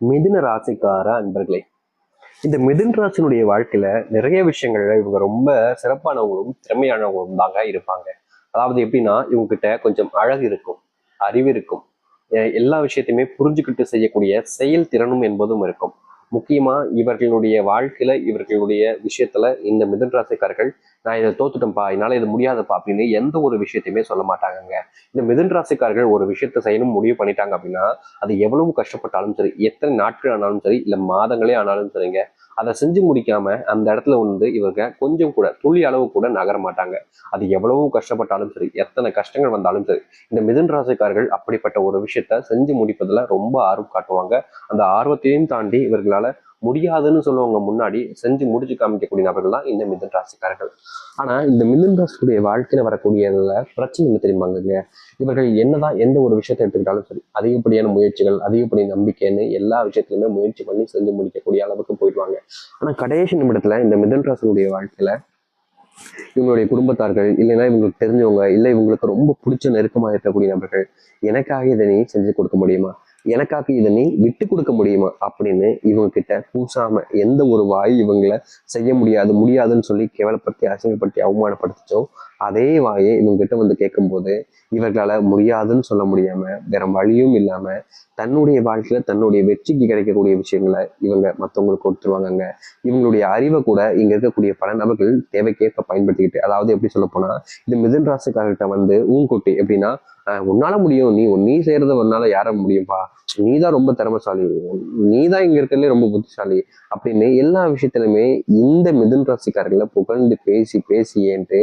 மிதுன ராசிக்கார அன்பர்களே, இந்த மிதுன ராசினுடைய வாழ்க்கையில நிறைய விஷயங்கள்ல இவங்க ரொம்ப சிறப்பானவங்களும் திறமையானவங்களும் தாங்க இருப்பாங்க. அதாவது எப்படின்னா, இவங்க கிட்ட கொஞ்சம் அழகு இருக்கும், அறிவு இருக்கும், எல்லா விஷயத்தையுமே புரிஞ்சுக்கிட்டு செய்யக்கூடிய செயல் திறனும் என்பதும் இருக்கும். முக்கியமா இவர்களுடைய வாழ்க்கையில இவர்களுடைய விஷயத்துல இந்த மிதுன ராசிக்காரர்கள், நான் இதை தோத்துட்டேன்ப்பா, என்னால இது முடியாதப்பா அப்படின்னு எந்த ஒரு விஷயத்தையுமே சொல்ல மாட்டாங்க. இந்த மிதுன ராசிக்காரர்கள் ஒரு விஷயத்த செய்யணும் முடிவு பண்ணிட்டாங்க அப்படின்னா, அது எவ்வளவு கஷ்டப்பட்டாலும் சரி, எத்தனை நாட்கள் ஆனாலும் சரி, இல்ல மாதங்களே ஆனாலும் சரிங்க, அதை செஞ்சு முடிக்காம அந்த இடத்துல இவங்க கொஞ்சம் கூட துளி அளவு கூட நகர மாட்டாங்க. அது எவ்வளவு கஷ்டப்பட்டாலும் சரி, எத்தனை கஷ்டங்கள் வந்தாலும் சரி, இந்த மிதுன ராசிக்காரர்கள் அப்படிப்பட்ட ஒரு விஷயத்த செஞ்சு முடிப்பதுல ரொம்ப ஆர்வம் காட்டுவாங்க. அந்த ஆர்வத்தையும் தாண்டி இவர்களால முடியாதுன்னு சொல்லுவாங்க, முன்னாடி செஞ்சு முடிச்சு காமிக்கக்கூடிய நபர்கள் தான் இந்த மிதுன ராசிக்காரர்கள். ஆனா இந்த மிதுன ராசியுடைய வாழ்க்கையில வரக்கூடியதுல பிரச்சனை என்ன தெரியுமாங்க? இவர்கள் என்னதான் எந்த ஒரு விஷயத்தை எடுத்துக்கிட்டாலும் சரி, அதிகப்படியான முயற்சிகள், அதிகப்படி நம்பிக்கைன்னு எல்லா விஷயத்திலுமே முயற்சி பண்ணி செஞ்சு முடிக்கக்கூடிய அளவுக்கு போயிடுவாங்க. ஆனா கடைசி நிமிடத்துல இந்த மிதுன ராசியுடைய வாழ்க்கையில இவங்களுடைய குடும்பத்தார்கள், இல்லைன்னா இவங்களுக்கு தெரிஞ்சவங்க, இல்லை இவங்களுக்கு ரொம்ப பிடிச்ச நெருக்கமாக இருக்கக்கூடிய நபர்கள், எனக்காக இதை நீ செஞ்சு கொடுக்க முடியுமா, எனக்காக இதை நீ விட்டு கொடுக்க முடியுமா அப்படின்னு இவங்க கிட்ட கூசாம எந்த ஒரு வாய் இவங்களை செய்ய முடியாது முடியாதுன்னு சொல்லி கேவலப்படுத்தி அசிங்கப்படுத்தி அவமானப்படுத்திச்சோ, அதே வாயை இவங்க கிட்ட வந்து கேட்கும்போது இவர்களால முடியாதுன்னு சொல்ல முடியாம வேற வழியும் இல்லாம தன்னுடைய வாழ்க்கையில தன்னுடைய வெற்றிக்கு கிடைக்கக்கூடிய விஷயங்களை இவங்க மற்றவங்களுக்கு கொடுத்துருவாங்கங்க. இவங்களுடைய அறிவை கூட இங்க இருக்கக்கூடிய பல நபர்கள் தேவைக்கேற்ப பயன்படுத்திக்கிட்டு, அதாவது எப்படி சொல்ல போனா, இந்த மிதுன ராசிக்காரர்கிட்ட வந்து ஊன்குட்டி எப்படின்னா, உன்னால முடியும், நீ செய்யறத உன்னால யார முடியும்பா, நீதான் ரொம்ப திறமைசாலி, நீதான் இங்க இருக்கிறதுலே ரொம்ப புத்திசாலி அப்படின்னு எல்லா விஷயத்திலுமே இந்த மிதுன ராசிக்காரர்களை புகழ்ந்து பேசி பேசி ஏன்ட்டு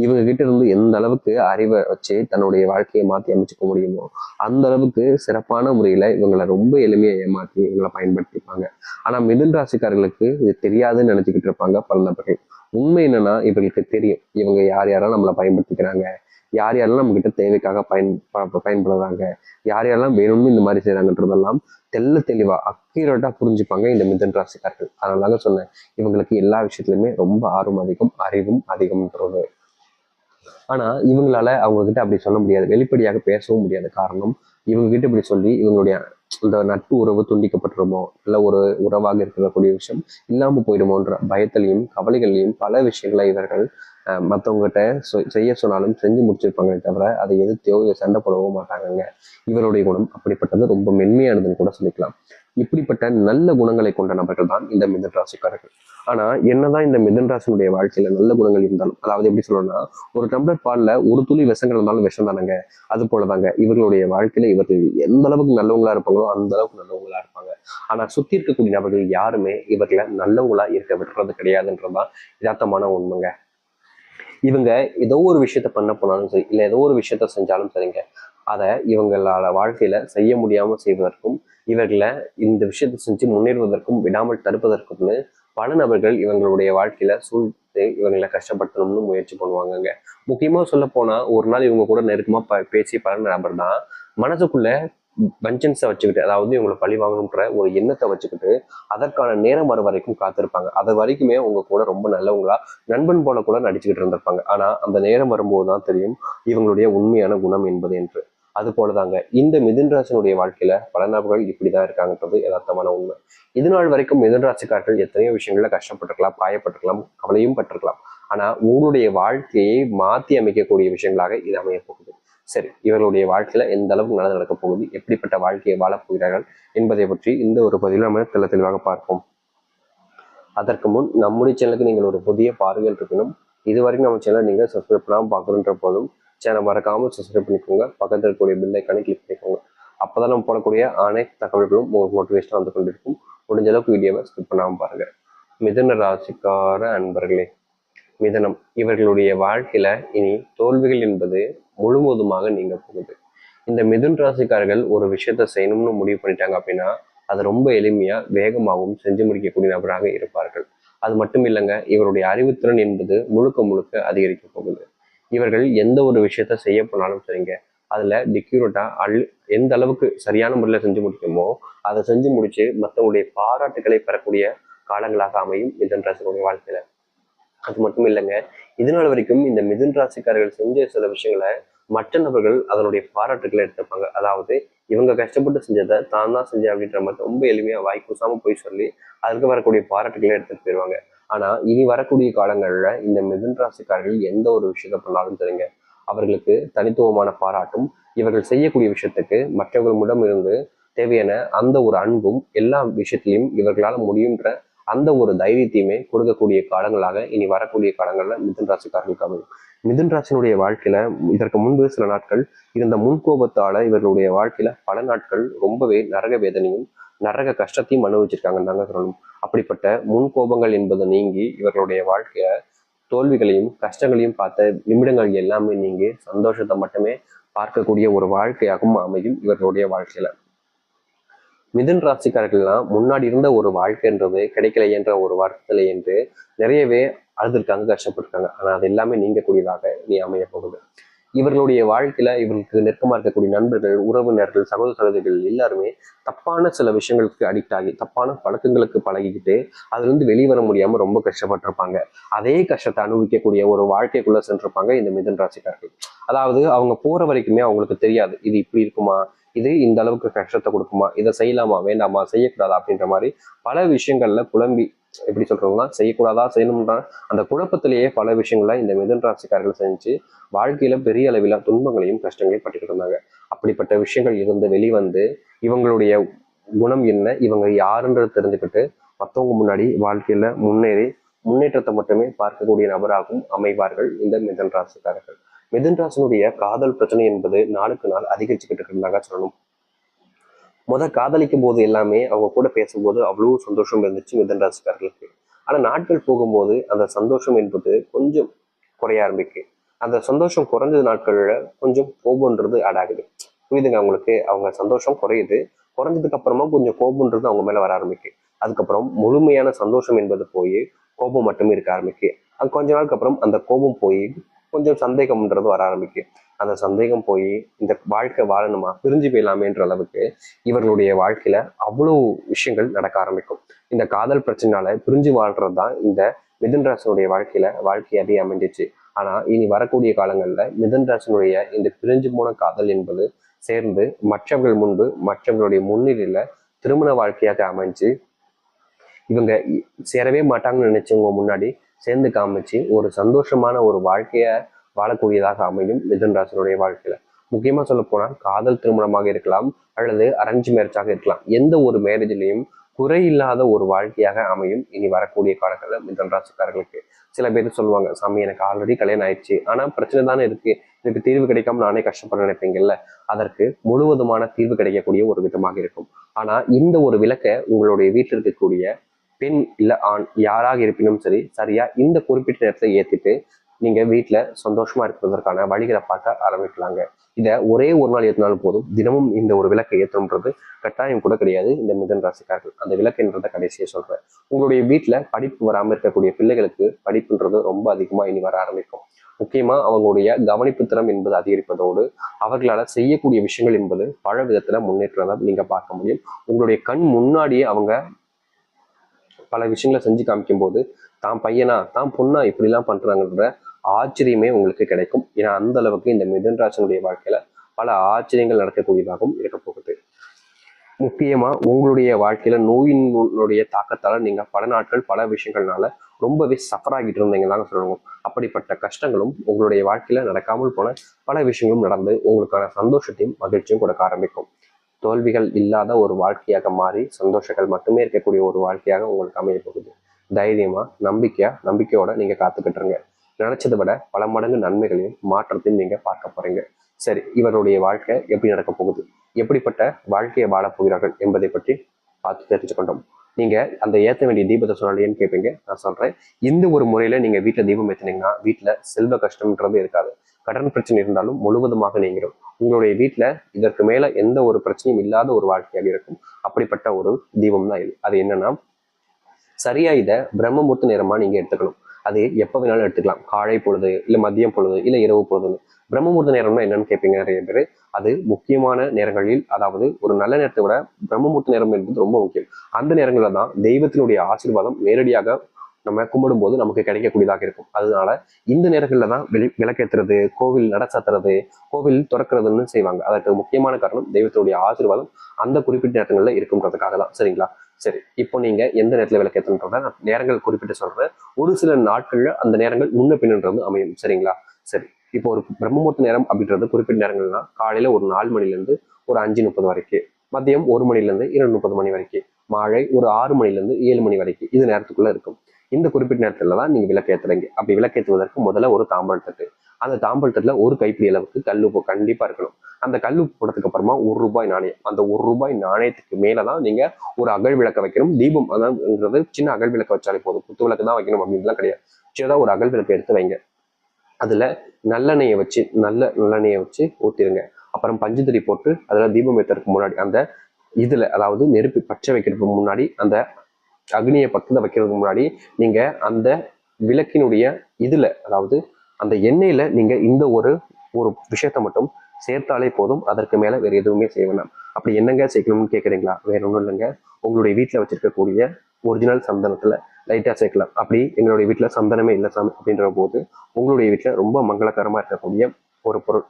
இவங்க கிட்ட இருந்து எந்த அளவுக்கு அறிவை வச்சு தன்னுடைய வாழ்க்கையை மாற்றி அமைச்சுக்க முடியுமோ அந்த அளவுக்கு சிறப்பான முறையில இவங்களை ரொம்ப எளிமையா ஏமாற்றி இவங்களை பயன்படுத்திப்பாங்க. ஆனா மிதுன ராசிக்காரர்களுக்கு இது தெரியாதுன்னு நினைச்சுக்கிட்டு இருப்பாங்க பல நபர்கள். உண்மை என்னன்னா, இவங்களுக்கு தெரியும் இவங்க யார் யாரெல்லாம் நம்மளை பயன்படுத்திக்கிறாங்க, யார் யாரெல்லாம் நம்ம கிட்ட தேவைக்காக பயன்படுறாங்க, யார் யாரெல்லாம் வேணும்னு இந்த மாதிரி செய்யறாங்கன்றதெல்லாம் தெல்ல தெளிவா அக்யூரேட்டா புரிஞ்சுப்பாங்க இந்த மிதுன ராசிக்காரர்கள். அதனால சொன்னேன், இவங்களுக்கு எல்லா விஷயத்திலுமே ரொம்ப ஆர்வம் அதிகம், அறிவும் அதிகம்ன்றது. ஆனா இவங்களால அவங்க கிட்ட அப்படி சொல்ல முடியாது, வெளிப்படையாக பேசவும் முடியாது. காரணம், இவங்க கிட்ட இப்படி சொல்லி இவங்களுடைய இந்த நட்பு உறவு துண்டிக்கப்பட்டுருமோ, இல்ல ஒரு உறவாக இருக்கக்கூடிய விஷயம் இல்லாம போயிடுமோன்ற பயத்திலையும் கவலைகளையும் பல விஷயங்களை இவர்கள் மற்றவங்ககிட்ட செய்ய சொன்னாலும் செஞ்சு முடிச்சிருப்பாங்களே தவிர அதை எதிர்த்தோ சண்டை போடவோ மாட்டாங்க. இவருடைய குணம் அப்படிப்பட்டது, ரொம்ப மென்மையானதுன்னு கூட சொல்லிக்கலாம். இப்படிப்பட்ட நல்ல குணங்களை கொண்ட நபர்கள் தான் இந்த மிதுன ராசிக்காரர்கள். ஆனா என்னதான் இந்த மிதுன ராசினுடைய வாழ்க்கையில நல்ல குணங்கள் இருந்தாலும், அதாவது எப்படி சொல்லணும்னா, ஒரு டம்ளர் பால்ல ஒரு துளி விஷங்கள் இருந்தாலும் விஷம் தானங்க. அது போலதாங்க இவர்களுடைய வாழ்க்கையில இவர்கள் எந்த அளவுக்கு நல்லவங்களா இருப்பாங்களோ அந்த அளவுக்கு நல்லவங்களா இருப்பாங்க. ஆனா சுத்தி இருக்கக்கூடிய நபர்கள் யாருமே இவர்களை நல்லவங்களா இருக்க விடுறது கிடையாதுன்றதுதான் யதார்த்தமான உண்மைங்க. இவங்க ஏதோ ஒரு விஷயத்த பண்ண போனாலும் சரி, இல்லை ஏதோ ஒரு விஷயத்த செஞ்சாலும் சரிங்க, அதை இவங்களால வாழ்க்கையில செய்ய முடியாம செய்வதற்கும், இவர்களை இந்த விஷயத்தை செஞ்சு முன்னேறுவதற்கும் விடாமல் தடுப்பதற்கும்னு பல நபர்கள் இவங்களுடைய வாழ்க்கையில சூழ்த்து இவங்களை கஷ்டப்படுத்தணும்னு முயற்சி பண்ணுவாங்கங்க. முக்கியமா சொல்ல போனா, ஒரு நாள் இவங்க கூட நெருக்கமா பேசி பழகின நபர் தான் மனசுக்குள்ள வெஞ்சன்ஸை வச்சுக்கிட்டு, அதாவது இவங்களை பழி வாங்கணுன்ற ஒரு எண்ணத்தை வச்சுக்கிட்டு அதற்கான நேரம் வர வரைக்கும் காத்திருப்பாங்க. அது வரைக்குமே உங்க கூட ரொம்ப நல்லவங்களா நண்பன் போல கூட நடிச்சுக்கிட்டு இருந்திருப்பாங்க. ஆனா அந்த நேரம் வரும்போது தான் தெரியும் இவங்களுடைய உண்மையான குணம் என்பது என்று. அது போலதாங்க இந்த மிதுன ராசினுடைய வாழ்க்கையில பல நபர்கள் இப்படிதான் இருக்காங்கன்றது யதார்த்தமான உண்மை. இது நாள் வரைக்கும் மிதுன ராசிக்காரர்கள் எத்தனையோ விஷயங்கள்ல கஷ்டப்பட்டிருக்கலாம், காயப்பட்டிருக்கலாம், கவலையும் பட்டிருக்கலாம். ஆனா உங்களுடைய வாழ்க்கையை மாற்றி அமைக்கக்கூடிய விஷயங்களாக இது அமைய போகுது. சரி, இவர்களுடைய வாழ்க்கையில எந்த அளவுக்கு நல்லது நடக்க போகுது, எப்படிப்பட்ட வாழ்க்கையை வாழப் போகிறார்கள் என்பதை பற்றி இந்த ஒரு பதிவில் நம்ம தெளிவாக பார்ப்போம். அதற்கு முன் நம்முடைய சேனலுக்கு நீங்கள் ஒரு புதிய பார்வையில் இருக்கணும். இதுவரைக்கும் நம்ம சேனல் நீங்கள் சப்ஸ்கிரைப் பண்ணாமல் பார்க்கணுன்ற போதும் சேனல் மறக்காமல் சப்ஸ்கிரைப் பண்ணிக்கோங்க. பக்கத்தில் இருக்கக்கூடிய பெல் ஐக்கானை கிளிக் பண்ணிக்கோங்க. அப்போதான் நம்ம போடக்கூடிய அனைத்து தகவல்களும் உங்களுக்கு மோட்டிவேஷனாக வந்து கொண்டிருக்கும். முடிஞ்ச அளவுக்கு வீடியோவை ஸ்கிப் பண்ணாமல் பாருங்க. மிதுன ராசிக்கார அன்பர்களே, மிதனம் இவர்களுடைய வாழ்க்கையில இனி தோல்விகள் என்பது முழுவதுமாக நீங்க போகுது. இந்த மிதுன் ராசிக்காரர்கள் ஒரு விஷயத்த செய்யணும்னு முடிவு பண்ணிட்டாங்க அப்படின்னா அது ரொம்ப எளிமையா வேகமாகவும் செஞ்சு முடிக்கக்கூடிய நபராக இருப்பார்கள். அது மட்டும் இல்லைங்க, இவருடைய அறிவுத்திறன் என்பது முழுக்க முழுக்க அதிகரிக்க போகுது. இவர்கள் எந்த ஒரு விஷயத்த செய்ய போனாலும் சரிங்க, அதுல டிக்யூரேட்டா எந்த அளவுக்கு சரியான முறையில செஞ்சு முடிக்குமோ அதை செஞ்சு முடிச்சு மற்றவங்களுடைய பாராட்டுகளை பெறக்கூடிய காலங்களாக அமையும் மிதுன் ராசிகளுடைய வாழ்க்கையில. அது மட்டும் இல்லைங்க, இதனால் வரைக்கும் இந்த மிதுன் ராசிக்காரர்கள் செஞ்ச சில விஷயங்களை மற்ற நபர்கள் அதனுடைய பாராட்டுகளை எடுத்துப்பாங்க. அதாவது இவங்க கஷ்டப்பட்டு செஞ்சதை தான் தான் செஞ்சேன் அப்படின்ற மாதிரி ரொம்ப எளிமையா வாய் கூசாம போய் சொல்லி அதுக்கு வரக்கூடிய பாராட்டுகளை எடுத்துட்டு போயிடுவாங்க. ஆனா இனி வரக்கூடிய காலங்கள்ல இந்த மிதுன ராசிக்காரர்கள் எந்த ஒரு விஷயத்த பண்ணாலும் தெரியுங்க, அவர்களுக்கு தனித்துவமான பாராட்டும், இவர்கள் செய்யக்கூடிய விஷயத்துக்கு மற்றவர்களிடம் இருந்து தேவையான அந்த ஒரு அன்பும் எல்லா விஷயத்திலையும் இவர்களால் முடியுன்ற அந்த ஒரு தைரியத்தையுமே கொடுக்கக்கூடிய காலங்களாக இனி வரக்கூடிய காலங்கள்ல மிதுன ராசிக்காரர்களுக்கு அமையும். மிதுன ராசினுடைய வாழ்க்கையில இதற்கு முன்பு சில நாட்கள் இருந்த முன்கோபத்தால இவர்களுடைய வாழ்க்கையில பல நாட்கள் ரொம்பவே நரக வேதனையும் நரக கஷ்டத்தையும் அனுபவிச்சிருக்காங்கன்னு தாங்க சொல்லணும். அப்படிப்பட்ட முன்கோபங்கள் என்பது நீங்கி இவர்களுடைய வாழ்க்கைய தோல்விகளையும் கஷ்டங்களையும் பார்த்த நிமிடங்கள் எல்லாமே நீங்கி சந்தோஷத்தை மட்டுமே பார்க்கக்கூடிய ஒரு வாழ்க்கையாகவும் அமையும் இவர்களுடைய வாழ்க்கையில. மிதுன் ராசிக்காரர்கள்லாம் முன்னாடி இருந்த ஒரு வாழ்க்கைன்றது கிடைக்கல என்ற ஒரு வருத்தலை என்று நிறையவே அழுதுருக்காங்க, கஷ்டப்பட்டிருக்காங்க. ஆனா அது எல்லாமே நீங்கக்கூடியதாக நீ அமைய போகுது. இவர்களுடைய வாழ்க்கையில இவர்களுக்கு நெருக்கமா இருக்கக்கூடிய நண்பர்கள், உறவினர்கள், சகோதர சகோதரிகள் எல்லாருமே தப்பான சில விஷயங்களுக்கு அடிக்ட் ஆகி தப்பான பழக்கங்களுக்கு பழகிக்கிட்டு அதுல இருந்து வெளிவர முடியாம ரொம்ப கஷ்டப்பட்டிருப்பாங்க. அதே கஷ்டத்தை அனுபவிக்கக்கூடிய ஒரு வாழ்க்கைக்குள்ள சென்றிருப்பாங்க இந்த மிதுன் ராசிக்காரர்கள். அதாவது அவங்க போற வரைக்குமே அவங்களுக்கு தெரியாது இது இப்படி இருக்குமா, இது இந்த அளவுக்கு கஷ்டத்தை கொடுக்குமா, இதை செய்யலாமா வேண்டாமா செய்யக்கூடாதா அப்படின்ற மாதிரி பல விஷயங்கள்ல குழம்பி எப்படி சொல்றோம்னா செய்யக்கூடாதா செய்யணும்ன்ற அந்த குழப்பத்திலேயே பல விஷயங்கள இந்த மிதுன ராசிக்காரர்கள் செஞ்சு வாழ்க்கையில பெரிய அளவில துன்பங்களையும் கஷ்டங்களையும் பட்டுக்கிட்டு இருந்தாங்க. அப்படிப்பட்ட விஷயங்கள் இருந்து வெளிவந்து இவங்களுடைய குணம் என்ன, இவங்க யாருன்றது தெரிஞ்சுக்கிட்டு மற்றவங்க முன்னாடி வாழ்க்கையில முன்னேற்றத்தை மட்டுமே பார்க்கக்கூடிய நபராகவும் அமைவார்கள் இந்த மிதுன ராசிக்காரர்கள். மிதுன ராசினுடைய காதல் பிரச்சனை என்பது நாளுக்கு நாள் அதிகரிச்சுக்கிட்டு இருந்தாங்க சொல்லணும். காதலிக்கும் போது எல்லாமே அவங்க கூட பேசும்போது அவ்வளவு சந்தோஷம் இருந்துச்சு மிதுன ராசிக்காரர்களுக்கு. ஆனா நாட்கள் போகும்போது அந்த சந்தோஷம் என்பது கொஞ்சம் குறைய ஆரம்பிக்கு. அந்த சந்தோஷம் குறைஞ்ச நாட்கள்ல கொஞ்சம் கோபம்ன்றது ஆடாகுது. புரியுதுங்க அவங்களுக்கு? அவங்க சந்தோஷம் குறையுது, குறைஞ்சதுக்கு அப்புறமா கொஞ்சம் கோபம்ன்றது அவங்க மேல வர ஆரம்பிக்கு. அதுக்கப்புறம் முழுமையான சந்தோஷம் என்பது போய் கோபம் மட்டுமே இருக்க ஆரம்பிக்கு. அது கொஞ்ச நாளுக்கு அப்புறம் அந்த கோபம் போய் கொஞ்சம் சந்தேகம்ன்றது வர ஆரம்பிக்கு. அந்த சந்தேகம் போய் இந்த வாழ்க்கை வாழணுமா, பிரிஞ்சு போயிடலாமேன்ற அளவுக்கு இவர்களுடைய வாழ்க்கையில அவ்வளவு விஷயங்கள் நடக்க ஆரம்பிக்கும். இந்த காதல் பிரச்சனைனால பிரிஞ்சு வாழ்றது தான் இந்த மிதுன ராசினுடைய வாழ்க்கையாவே அமைஞ்சிச்சு. ஆனா இனி வரக்கூடிய காலங்கள்ல மிதுன ராசினுடைய இந்த பிரிஞ்சு போன காதல் என்பது சேர்ந்து மற்றவர்கள் முன்பு மற்றவர்களுடைய முன்னிலையில திருமண வாழ்க்கையாக அமைஞ்சு இவங்க சேரவே மாட்டாங்கன்னு நினைச்சவங்க முன்னாடி சேர்ந்து காமிச்சு ஒரு சந்தோஷமான ஒரு வாழ்க்கைய வாழக்கூடியதாக அமையும் மிதுன ராசினுடைய வாழ்க்கையில. முக்கியமா சொல்ல போனால் காதல் திருமணமாக இருக்கலாம் அல்லது அரேஞ்ச் மேரேஜாக இருக்கலாம். எந்த ஒரு மேரேஜ்லையும் குறையில்லாத ஒரு வாழ்க்கையாக அமையும் இனி வரக்கூடிய காலங்களில் மிதுன ராசிக்காரர்களுக்கு. சில பேர் சொல்லுவாங்க, சாமி எனக்கு ஆல்ரெடி கல்யாணம் ஆயிடுச்சு ஆனா பிரச்சனை தானே இருக்கு, இதுக்கு தீர்வு கிடைக்காம நானே கஷ்டப்பட நினைப்பீங்கல்ல, அதற்கு முழுவதுமான தீர்வு கிடைக்கக்கூடிய ஒரு விதமாக இருக்கும். ஆனா இந்த ஒரு விளக்கை உங்களுடைய வீட்டில் இருக்கக்கூடிய பெண் இல்ல ஆண் யாராக இருப்பினும் சரி சரியா இந்த குறிப்பிட்ட நேரத்துல ஏத்திட்டு நீங்க வீட்டுல சந்தோஷமா இருக்கிறதற்கான வழிகளை பார்க்க ஆரம்பிக்கலாங்க. இதை ஒரே ஒரு நாள் ஏற்றினாலும் போதும். தினமும் இந்த ஒரு விளக்கை ஏற்றம்ன்றது கட்டாயம் கூட கிடையாது இந்த மிதுன ராசிக்காரர்கள். அந்த விளக்குன்றத கடைசியை சொல்றேன். உங்களுடைய வீட்டுல படிப்பு வராம இருக்கக்கூடிய பிள்ளைகளுக்கு படிப்புன்றது ரொம்ப அதிகமா இனி வர ஆரம்பிக்கும். முக்கியமா அவங்களுடைய கவனிப்பு திறம் என்பது அதிகரிப்பதோடு அவர்களால செய்யக்கூடிய விஷயங்கள் என்பது பல விதத்துல முன்னேற்றத்தை நீங்க பார்க்க முடியும். உங்களுடைய கண் முன்னாடியே அவங்க பல விஷயங்களை செஞ்சு காமிக்கும் போது தான் பையனா தான் பொண்ணா இப்படிலாம் பண்றாங்கன்ற ஆச்சரியமே உங்களுக்கு கிடைக்கும். ஏன்னா அந்த அளவுக்கு இந்த மிதுன ராசினுடைய வாழ்க்கையில பல ஆச்சரியங்கள் நடக்கக்கூடியதாகவும் இருக்க போகுது. முக்கியமா உங்களுடைய வாழ்க்கையில நோயினுடைய தாக்கத்தால நீங்க பல நாட்கள் பல விஷயங்கள்னால ரொம்பவே சஃபர் ஆகிட்டு இருந்தீங்க தாங்க சொல்லணும். அப்படிப்பட்ட கஷ்டங்களும் உங்களுடைய வாழ்க்கையில நடக்காமல் போன பல விஷயங்களும் நடந்து உங்களுக்கான சந்தோஷத்தையும் மகிழ்ச்சியும் கொடுக்க ஆரம்பிக்கும். தோல்விகள் இல்லாத ஒரு வாழ்க்கையாக மாறி சந்தோஷங்கள் மட்டுமே இருக்கக்கூடிய ஒரு வாழ்க்கையாக உங்களுக்கு அமைய போகுது. தைரியமா நம்பிக்கையோட நீங்க காத்துக்கிட்டு இருங்க. நினைச்சதை விட பல மடங்கு நன்மைகளையும் மாற்றத்தையும் நீங்க பார்க்க போறீங்க. சரி, இவருடைய வாழ்க்கை எப்படி நடக்க போகுது, எப்படிப்பட்ட வாழ்க்கையை வாழப் போகிறார்கள் என்பதை பற்றி பார்த்து தெரிஞ்சுக்கொண்டோம். நீங்க அந்த ஏற்ற வேண்டிய தீபத்தை சொன்னாலேன்னு கேட்பீங்க. நான் சொல்றேன், இந்த ஒரு முறையில நீங்க வீட்டுல தீபம் ஏற்றினீங்கன்னா வீட்டுல செல்வ கஷ்டம்ன்றது இருக்காது. கடன் பிரச்சனை இருந்தாலும் முழுவதுமாக நீங்கிடும். உங்களுடைய வீட்டுல இதற்கு மேல எந்த ஒரு பிரச்சனையும் இல்லாத ஒரு வாழ்க்கையாக இருக்கும். அப்படிப்பட்ட ஒரு தீபம் தான் இது. அது என்னன்னா, சரியா இதை பிரம்மமுகூர்த்த நேரமா நீங்க எடுத்துக்கணும். அது எப்ப வேணாலும் எடுத்துக்கலாம். காலை பொழுது இல்ல மதியம் பொழுது இல்ல இரவு பொழுதுன்னு. பிரம்மமுகூர்த்த நேரம்னா என்னன்னு கேட்பீங்க நிறைய பேர். அது முக்கியமான நேரங்களில், அதாவது ஒரு நல்ல நேரத்தை விட பிரம்மமுகூர்த்த நேரம் என்பது ரொம்ப முக்கியம். அந்த நேரங்களில் தான் தெய்வத்தினுடைய ஆசீர்வாதம் நேரடியாக நம்ம கும்பிடும் போது நமக்கு கிடைக்கக்கூடியதாக இருக்கும். அதனால இந்த நேரங்கள்ல தான் விளக்கேற்றுறது, கோவில் நட சாத்துறது, கோவில் திறக்கிறதுன்னு செய்வாங்க. அதற்கு முக்கியமான காரணம் தெய்வத்துடைய ஆசீர்வாதம் அந்த குறிப்பிட்ட நேரங்கள்ல இருக்குன்றதுக்காக தான். சரிங்களா? சரி, இப்போ நீங்க எந்த நேரத்துல விளக்கேற்றன்றத நான் நேரங்கள் குறிப்பிட்டு சொல்றேன். ஒரு சில நாட்கள்ல அந்த நேரங்கள் முன்ன பின்னுன்றது அமையும். சரிங்களா? சரி, இப்போ ஒரு பிரம்மமுகூர்த்த நேரம் அப்படின்றது குறிப்பிட்ட நேரங்கள்னா காலையில ஒரு 4 மணில இருந்து ஒரு 5:30 வரைக்கும், மதியம் 1 மணில இருந்து 2:30 மணி வரைக்கும், மாலை ஒரு 6 மணில இருந்து 7 மணி வரைக்கும் இது நேரத்துக்குள்ள இருக்கும். இந்த குறிப்பிட்ட நேரத்துல தான் நீங்க விளக்கேற்றுறீங்க. அப்படி விளக்கேற்றுவதற்கு முதல்ல ஒரு தாம்பல் தட்டு, அந்த தாம்பல் தட்டுல ஒரு கைப்பிடி அளவுக்கு கல்லுப்பு கண்டிப்பா இருக்கணும். அந்த கல்லுப்பு போட்டதுக்கு அப்புறமா ₹1 நாணயம், அந்த ₹1 நாணயத்துக்கு மேலதான் நீங்க ஒரு அகல் விளக்க வைக்கணும். தீபம் அதான்ங்கிறது சின்ன அகல் விளக்க வச்சாலே போதும், குத்து விளக்கு தான் வைக்கணும் அப்படின்லாம் கிடையாது. சின்னதா ஒரு அகல் விளக்கு எடுத்து வைங்க. அதுல நல்லெண்ணெயை வச்சு நல்லெண்ணெயை வச்சு ஊத்திருங்க. அப்புறம் பஞ்சுத்திரி போட்டு அதுல தீபம் ஏற்றுறதுக்கு முன்னாடி அந்த இதுல, அதாவது நெருப்பு பச்சை வைக்கிறதுக்கு முன்னாடி, அந்த அக்னியை பக்கத்துல வைக்கிறதுக்கு முன்னாடி நீங்க அந்த விளக்கினுடைய இதுல, அதாவது அந்த எண்ணெயில நீங்க இந்த ஒரு ஒரு விஷயத்த மட்டும் சேர்த்தாலே போதும். அதற்கு மேல வேற எதுவுமே செய்ய வேண்டாம். அப்படி என்னங்க சேர்க்கணும்னு கேட்குறீங்களா? வேற ஒன்றும் இல்லைங்க, உங்களுடைய வீட்டுல வச்சிருக்கக்கூடிய ஒரிஜினல் சந்தனத்துல லைட்டா சேர்க்கலாம். அப்படி எங்களுடைய வீட்டுல சந்தனமே இல்லை சாமி அப்படின்ற போது உங்களுடைய வீட்டுல ரொம்ப மங்களகரமா இருக்கக்கூடிய ஒரு பொருள்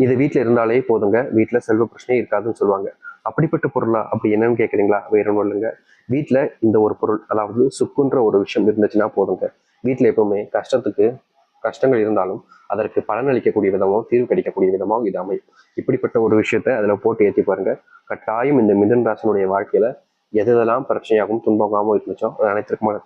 இது வீட்டுல இருந்தாலே போதுங்க, வீட்டுல செல்வ பிரச்சனையே இருக்காதுன்னு சொல்லுவாங்க. அப்படிப்பட்ட பொருளா? அப்படி என்னன்னு கேட்குறீங்களா? வேற ஒன்றும் இல்லைங்க, வீட்டுல இந்த ஒரு பொருள், அதாவது சுக்குன்ற ஒரு விஷயம் இருந்துச்சுன்னா போதுங்க. வீட்டுல எப்பவுமே கஷ்டங்கள் இருந்தாலும் அதற்கு பலனளிக்கக்கூடிய விதமாகவும் தீர்வு கிடைக்கக்கூடிய விதமாகவும் இது அமையும். இப்படிப்பட்ட ஒரு விஷயத்த அதுல போட்டு ஏற்றி பாருங்க. கட்டாயம் இந்த மிதுன ராசினுடைய வாழ்க்கையில எதெல்லாம் பிரச்சனையாகவும் துன்பமாகவும் இருந்துச்சோ அது அனைத்திற்குமான